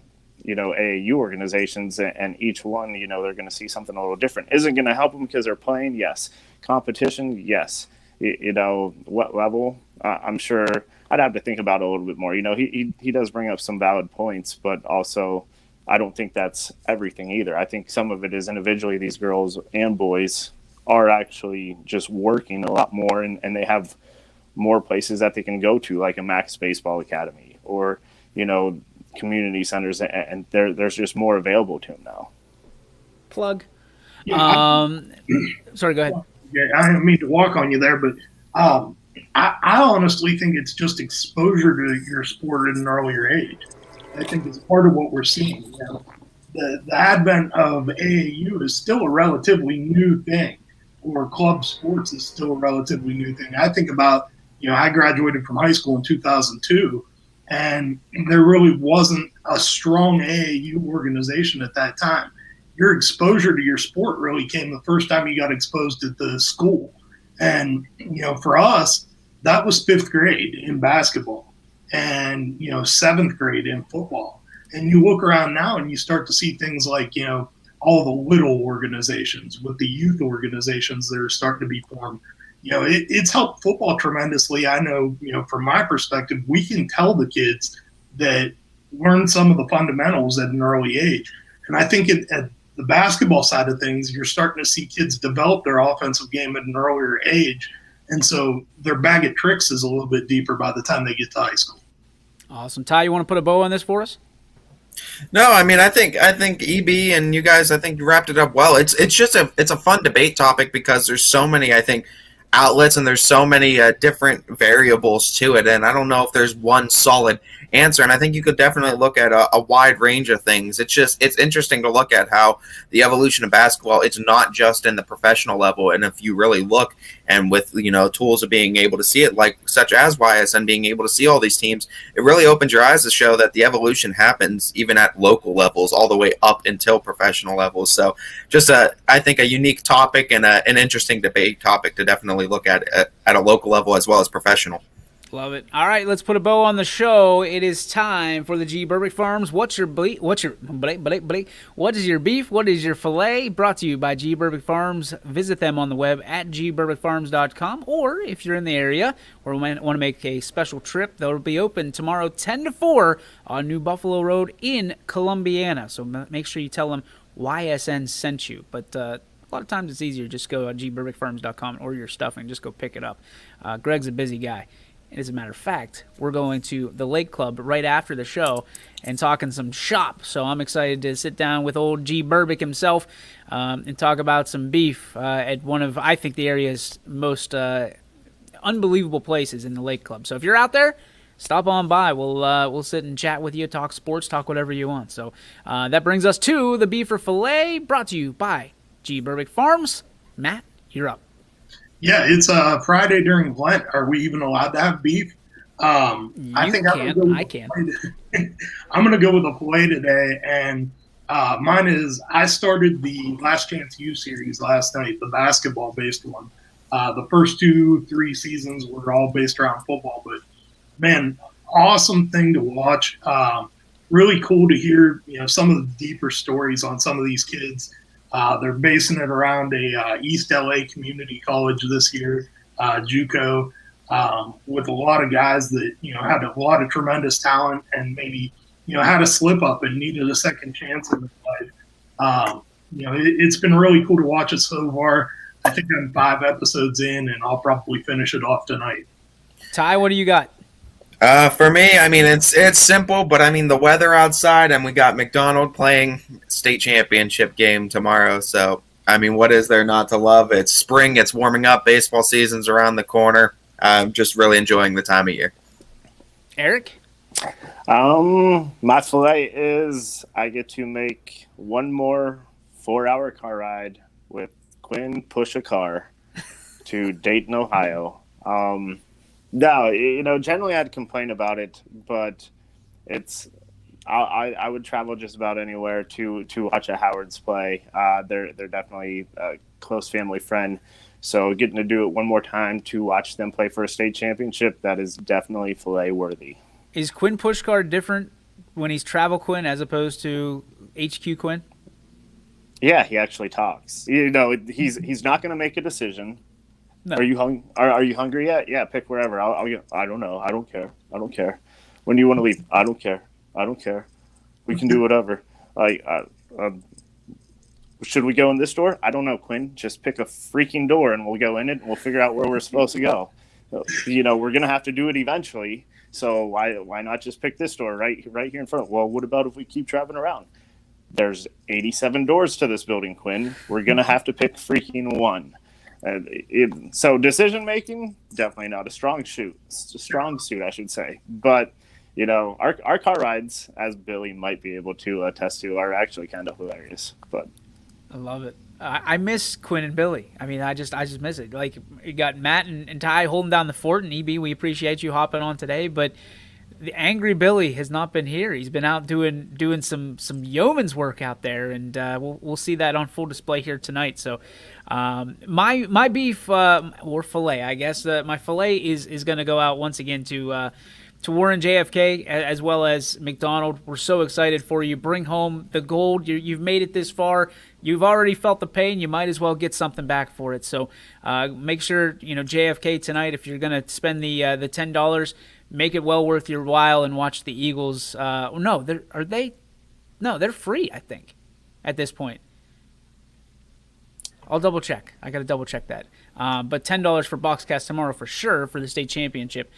AAU organizations, and each one, they're going to see something a little different. Is it going to help them because they're playing? Yes. Competition? Yes. What level? I'm sure I'd have to think about it a little bit more. He does bring up some valid points, but also I don't think that's everything either. I think some of it is individually these girls and boys are actually just working a lot more, and they have more places that they can go to, like a Max Baseball Academy or, community centers, and there's just more available to them now. Plug. Yeah, Sorry, go ahead. Yeah, I don't mean to walk on you there, but I honestly think it's just exposure to your sport at an earlier age. I think it's part of what we're seeing. The advent of AAU is still a relatively new thing, or club sports is still a relatively new thing. I think about, I graduated from high school in 2002, and there really wasn't a strong AAU organization at that time. Your exposure to your sport really came the first time you got exposed at the school. And, for us, that was 5th grade in basketball and, 7th grade in football. And you look around now and you start to see things like, all the little organizations with the youth organizations that are starting to be formed. It's helped football tremendously. I know, from my perspective, we can tell the kids that learn some of the fundamentals at an early age. And I think at the basketball side of things, you're starting to see kids develop their offensive game at an earlier age. And so their bag of tricks is a little bit deeper by the time they get to high school. Awesome. Ty, you want to put a bow on this for us? No, I mean, I think EB and you guys, I think you wrapped it up well. It's a fun debate topic because there's so many, I think, outlets, and there's so many different variables to it, and I don't know if there's one solid answer. And I think you could definitely look at a wide range of things. It's interesting to look at how the evolution of basketball, it's not just in the professional level. And if you really look, and with tools of being able to see it, like such as Ysn, being able to see all these teams, it really opens your eyes to show that the evolution happens even at local levels all the way up until professional levels. So just I think a unique topic and an interesting debate topic to definitely look at a local level as well as professional. Love it. All right, let's put a bow on the show. It is time for the G. Burbick Farms. What is your beef? What is your filet? Brought to you by G. Burbick Farms. Visit them on the web at gburbickfarms.com, or if you're in the area or want to make a special trip, they'll be open tomorrow 10 to 4 on New Buffalo Road in Columbiana. So make sure you tell them YSN sent you. But a lot of times it's easier. Just go on gburbickfarms.com, order your stuff, and just go pick it up. Greg's a busy guy. As a matter of fact, we're going to the Lake Club right after the show and talking some shop. So I'm excited to sit down with old G. Burbick himself and talk about some beef at one of, I think, the area's most unbelievable places in the Lake Club. So if you're out there, stop on by. We'll sit and chat with you, talk sports, talk whatever you want. So that brings us to the Beef or Filet, brought to you by G. Burbick Farms. Matt, you're up. Yeah, it's Friday during Lent. Are we even allowed to have beef? I think I can. I'm going to go with a filet today, and mine is I started the Last Chance U series last night, the basketball-based one. The first 2-3 seasons were all based around football, but man, awesome thing to watch. Really cool to hear some of the deeper stories on some of these kids. They're basing it around a East LA community college this year, JUCO, with a lot of guys that had a lot of tremendous talent and maybe had a slip up and needed a second chance in their life. It's been really cool to watch it so far. I think I'm 5 episodes in, and I'll probably finish it off tonight. Ty, what do you got? For me, I mean, it's simple, but I mean, the weather outside, and we got McDonald playing state championship game tomorrow. So, I mean, what is there not to love? It's spring, it's warming up, baseball season's around the corner. I'm just really enjoying the time of year. Eric? My filet is I get to make one more 4-hour car ride with Quinn push a car to Dayton, Ohio. No, generally I'd complain about it, but I would travel just about anywhere to watch a Howards play. They're definitely a close family friend, so getting to do it one more time to watch them play for a state championship, that is definitely filet worthy. Is Quinn Pushkar different when he's travel Quinn as opposed to HQ Quinn? Yeah, he actually talks. He's not going to make a decision. No. Are you hungry yet? Yeah, pick wherever. I don't know. I don't care. When do you want to leave? I don't care. We can do whatever. Should we go in this door? I don't know, Quinn. Just pick a freaking door and we'll go in it and we'll figure out where we're supposed to go. We're gonna have to do it eventually. So why not just pick this door right here in front? Well, what about if we keep traveling around? There's 87 doors to this building, Quinn. We're gonna have to pick freaking one. So decision making, definitely not a strong suit. It's a strong suit, I should say. But our car rides, as Billy might be able to attest to, are actually kind of hilarious. But I love it. I miss Quinn and Billy. I mean, I just miss it. Like, you got Matt and Ty holding down the fort, and EB, we appreciate you hopping on today. But the angry Billy has not been here. He's been out doing some yeoman's work out there, and we'll see that on full display here tonight. So my beef or filet, I guess my filet is going to go out once again to Warren JFK as well as McDonald. We're so excited for you. Bring home the gold. You've made it this far. You've already felt the pain. You might as well get something back for it. So make sure JFK tonight. If you're going to spend the $10. Make it well worth your while and watch the Eagles. No, they're free, I think, at this point. I'll double check. I got to double check that. But $10 for Boxcast tomorrow for sure for the state championship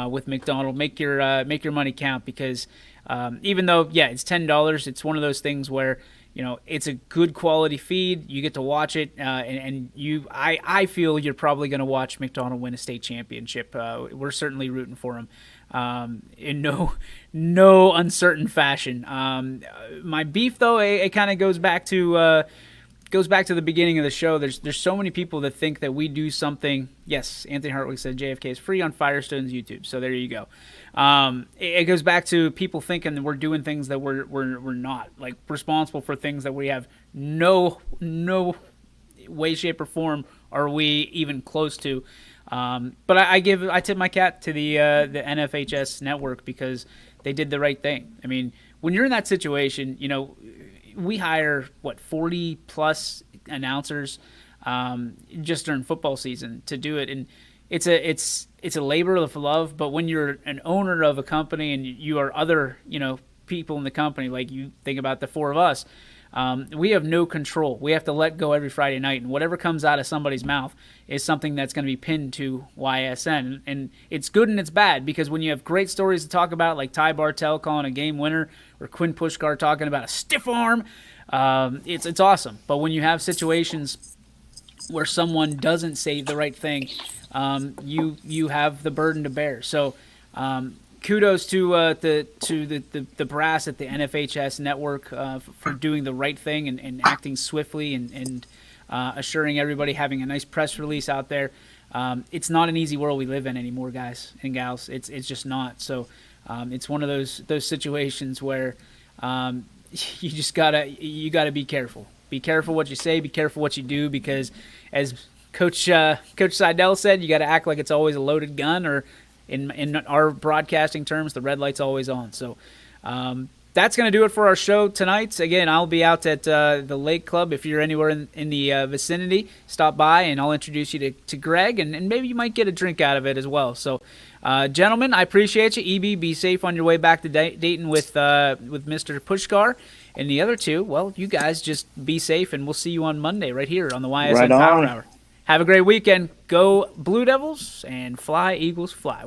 with McDonald. Make your money count because even though it's $10, it's one of those things where it's a good quality feed. You get to watch it, I feel you're probably going to watch McDonald win a state championship. We're certainly rooting for him in no uncertain fashion. My beef, though, it kind of goes back to the beginning of the show. There's so many people that think that we do something. Yes, Anthony Hartwig said JFK is free on Firestone's YouTube, so there you go. It goes back to people thinking that we're doing things that we're not, like responsible for things that we have no way, shape, or form are we even close to. But I tip my cap to the NFHS network because they did the right thing. I mean, when you're in that situation, we hire 40 plus announcers just during football season to do it, and it's a labor of love. But when you're an owner of a company and you are other people in the company, like you think about the four of us, we have no control. We have to let go every Friday night, and whatever comes out of somebody's mouth is something that's going to be pinned to YSN. And it's good and it's bad, because when you have great stories to talk about, like Ty Bartell calling a game winner or Quinn Pushkar talking about a stiff arm, it's awesome. But when you have situations where someone doesn't say the right thing, you have the burden to bear. So kudos to the brass at the NFHS network for doing the right thing and acting swiftly and assuring everybody, having a nice press release out there. It's not an easy world we live in anymore, guys and gals. It's just not. So it's one of those situations where you just gotta be careful. Be careful what you say. Be careful what you do, because as Coach Seidel said, you got to act like it's always a loaded gun, or in our broadcasting terms, the red light's always on. So that's going to do it for our show tonight. Again, I'll be out at the Lake Club. If you're anywhere in the vicinity, stop by, and I'll introduce you to Greg, and maybe you might get a drink out of it as well. So, gentlemen, I appreciate you. EB, be safe on your way back to Dayton with Mr. Pushkar. And the other two, well, you guys just be safe, and we'll see you on Monday right here on the Ysn Power Hour. Have a great weekend. Go Blue Devils, and fly, Eagles, fly.